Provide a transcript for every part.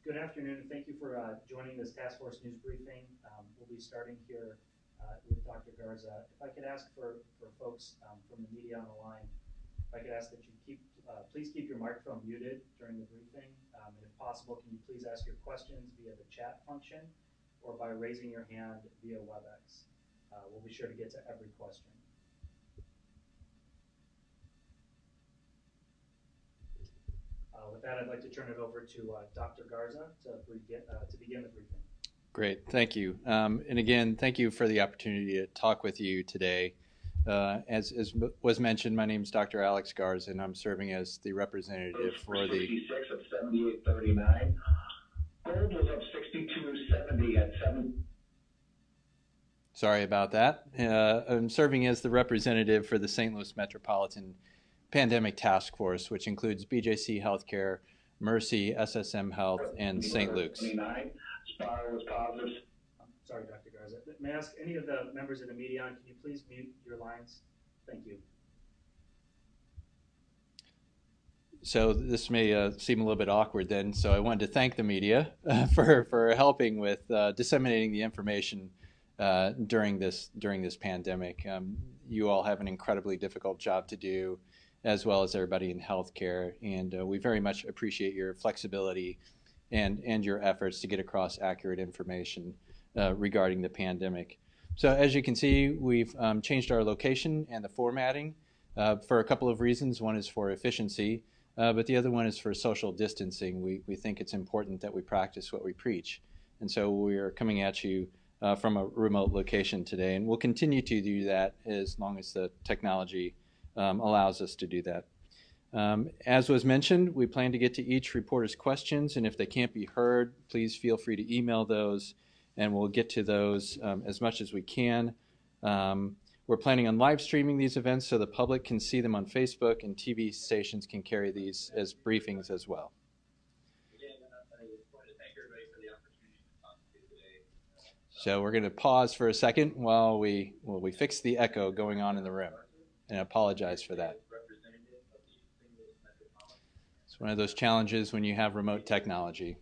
Good afternoon, and thank you for joining this task force news briefing. We'll be starting here with Dr. Garza. If I could ask for folks from the media on the line, if I could ask that you please keep your microphone muted during the briefing, and if possible, can you please ask your questions via the chat function or by raising your hand via WebEx. We'll be sure to get to every question. With that, I'd like to turn it over to Dr. Garza to begin the briefing. Great, thank you. And again, thank you for the opportunity to talk with you today. As was mentioned, my name is Dr. Alex Garza, and I'm serving as the representative for the 66 at 78.39. Gold was up 62.70 at 7. Sorry about that. I'm serving as the representative for the St. Louis Metropolitan Pandemic Task Force, which includes BJC Healthcare, Mercy, SSM Health, and St. Luke's. Spire was positive. Sorry, Dr. Garza. May I ask any of the members of the media, can you please mute your lines? Thank you. So this may seem a little bit awkward then, so I wanted to thank the media for helping with disseminating the information during this pandemic. You all have an incredibly difficult job to do, as well as everybody in healthcare, and we very much appreciate your flexibility and your efforts to get across accurate information regarding the pandemic. So as you can see, we've changed our location and the formatting for a couple of reasons. One is for efficiency, but the other one is for social distancing. We think it's important that we practice what we preach. And so we're coming at you from a remote location today, and we'll continue to do that as long as the technology allows us to do that. As was mentioned, we plan to get to each reporter's questions, and if they can't be heard, please feel free to email those, and we'll get to those as much as we can. We're planning on live streaming these events so the public can see them on Facebook, and TV stations can carry these as briefings as well. So we're going to pause for a second while we fix the echo going on in the room, and I apologize for that. It's one of those challenges when you have remote technology.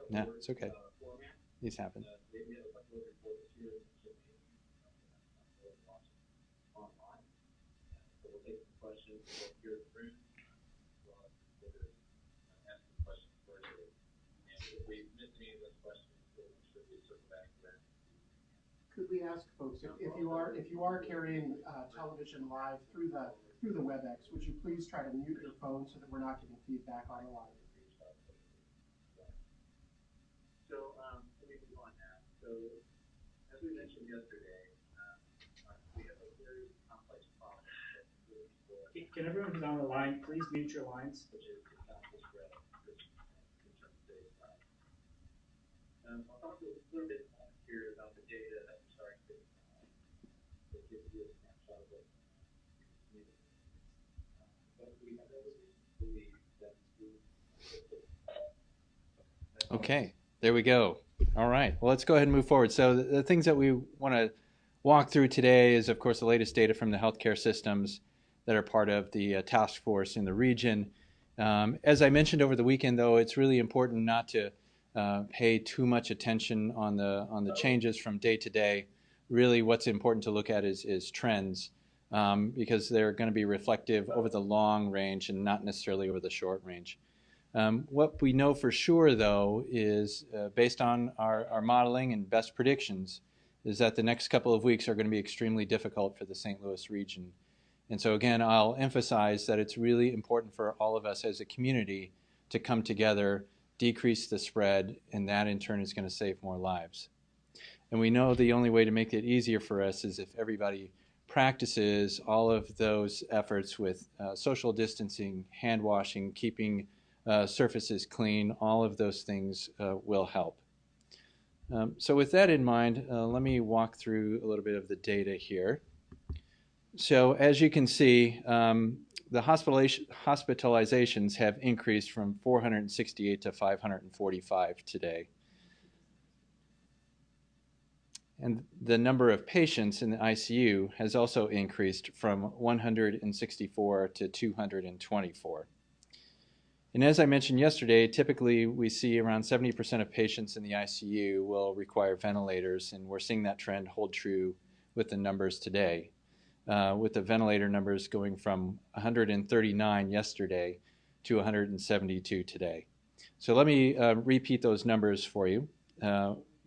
No, it's okay. These happen. Could we ask folks if you are carrying television live through the WebEx, would you please try to mute your phone so that we're not getting feedback on the line? So let me move on now. So as we mentioned yesterday, we have a very complex problem. Can everyone who's on the line please mute your lines? Which is the gospel spread in terms of today's time. I'll talk a little bit here about the data that we're starting to give you a snapshot of what we need. But we have always believed that Okay. There we go. All right. Well, let's go ahead and move forward. So the things that we want to walk through today is, of course, the latest data from the healthcare systems that are part of the task force in the region. As I mentioned over the weekend, though, it's really important not to pay too much attention on the changes from day to day. Really, what's important to look at is trends, because they're going to be reflective over the long range and not necessarily over the short range. What we know for sure, though, is based on our modeling and best predictions, is that the next couple of weeks are going to be extremely difficult for the St. Louis region. And so again, I'll emphasize that it's really important for all of us as a community to come together, decrease the spread, and that in turn is going to save more lives. And we know the only way to make it easier for us is if everybody practices all of those efforts with social distancing, hand washing, keeping surfaces clean. All of those things will help. So with that in mind, let me walk through a little bit of the data here. So as you can see, the hospitalizations have increased from 468 to 545 today. And the number of patients in the ICU has also increased from 164 to 224. And as I mentioned yesterday, typically we see around 70% of patients in the ICU will require ventilators, and we're seeing that trend hold true with the numbers today, with the ventilator numbers going from 139 yesterday to 172 today. So let me repeat those numbers for you.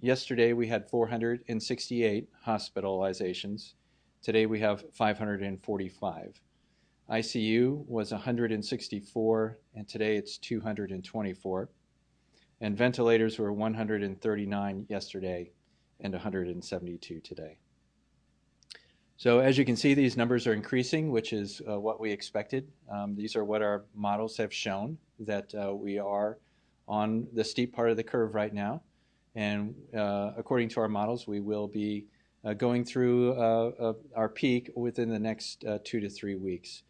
Yesterday we had 468 hospitalizations. Today we have 545. ICU was 164, and today it's 224. And ventilators were 139 yesterday and 172 today. So as you can see, these numbers are increasing, which is what we expected. These are what our models have shown, that we are on the steep part of the curve right now. And according to our models, we will be going through our peak within the next 2 to 3 weeks.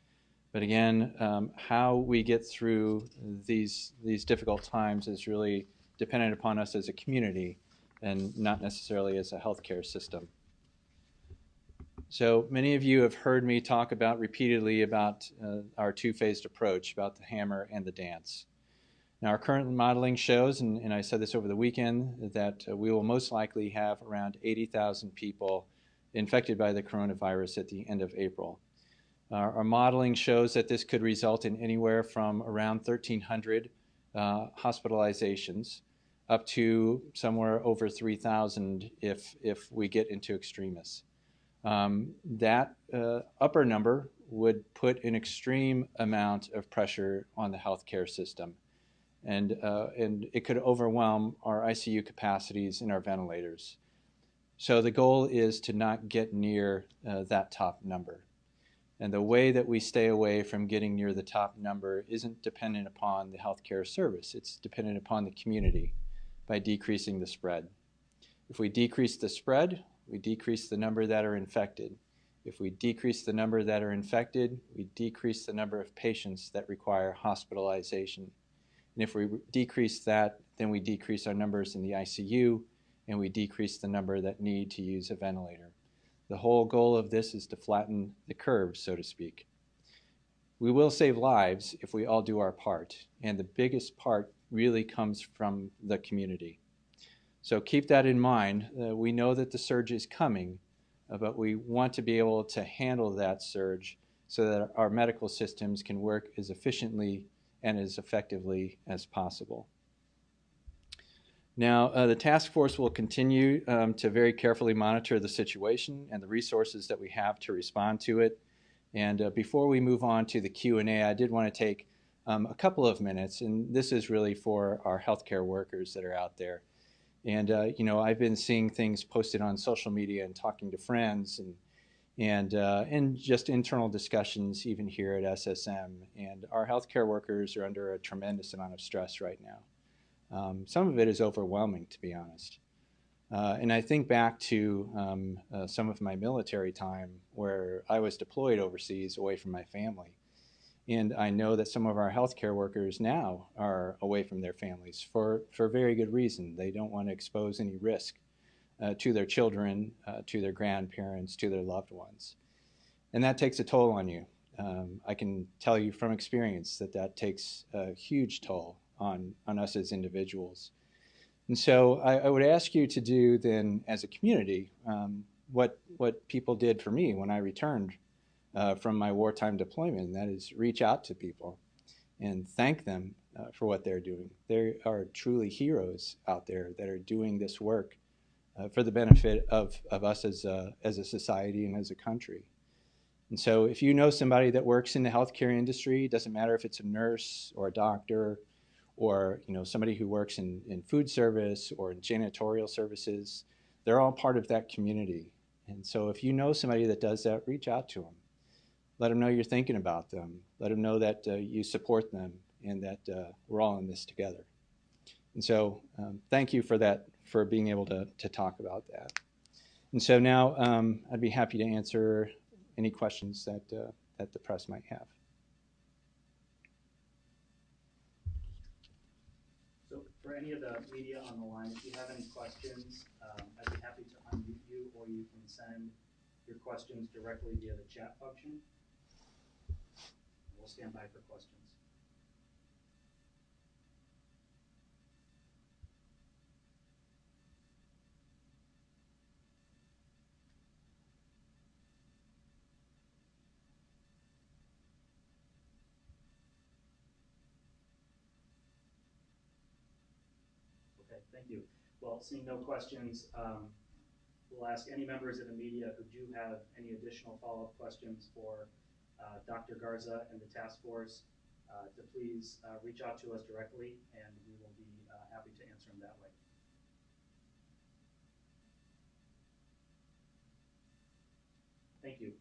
But again, how we get through these difficult times is really dependent upon us as a community and not necessarily as a healthcare system. So many of you have heard me talk repeatedly about our two-phased approach, about the hammer and the dance. Now, our current modeling shows, and I said this over the weekend, that we will most likely have around 80,000 people infected by the coronavirus at the end of April. Our modeling shows that this could result in anywhere from around 1,300 hospitalizations up to somewhere over 3,000 if we get into extremis. That upper number would put an extreme amount of pressure on the healthcare system. And it could overwhelm our ICU capacities and our ventilators. So the goal is to not get near that top number. And the way that we stay away from getting near the top number isn't dependent upon the healthcare service. It's dependent upon the community by decreasing the spread. If we decrease the spread, we decrease the number that are infected. If we decrease the number that are infected, we decrease the number of patients that require hospitalization. And if we decrease that, then we decrease our numbers in the ICU, and we decrease the number that need to use a ventilator. The whole goal of this is to flatten the curve, so to speak. We will save lives if we all do our part, and the biggest part really comes from the community. So keep that in mind. We know that the surge is coming, but we want to be able to handle that surge so that our medical systems can work as efficiently and as effectively as possible. Now, the task force will continue to very carefully monitor the situation and the resources that we have to respond to it. And before we move on to the Q&A, I did want to take a couple of minutes, and this is really for our healthcare workers that are out there. And I've been seeing things posted on social media and talking to friends and just internal discussions even here at SSM. And our healthcare workers are under a tremendous amount of stress right now. Some of it is overwhelming, to be honest. And I think back to some of my military time where I was deployed overseas away from my family. And I know that some of our healthcare workers now are away from their families for very good reason. They don't want to expose any risk to their children, to their grandparents, to their loved ones. And that takes a toll on you. I can tell you from experience that takes a huge toll on us as individuals. And so I would ask you to do then as a community what people did for me when I returned from my wartime deployment, and that is reach out to people and thank them for what they're doing. There are truly heroes out there that are doing this work for the benefit of us as a society and as a country. And so if you know somebody that works in the healthcare industry, it doesn't matter if it's a nurse or a doctor or somebody who works in food service or in janitorial services, they're all part of that community. And so if you know somebody that does that, reach out to them. Let them know you're thinking about them. Let them know that you support them and that we're all in this together. And so thank you for that, for being able to talk about that. And so now I'd be happy to answer any questions that that the press might have. So for any of the media on the line, if you have any questions, I'd be happy to unmute you, or you can send your questions directly via the chat function. We'll stand by for questions. Okay, thank you. Well, seeing no questions, we'll ask any members of the media who do have any additional follow-up questions for Dr. Garza and the task force to please reach out to us directly, and we will be happy to answer them that way. Thank you.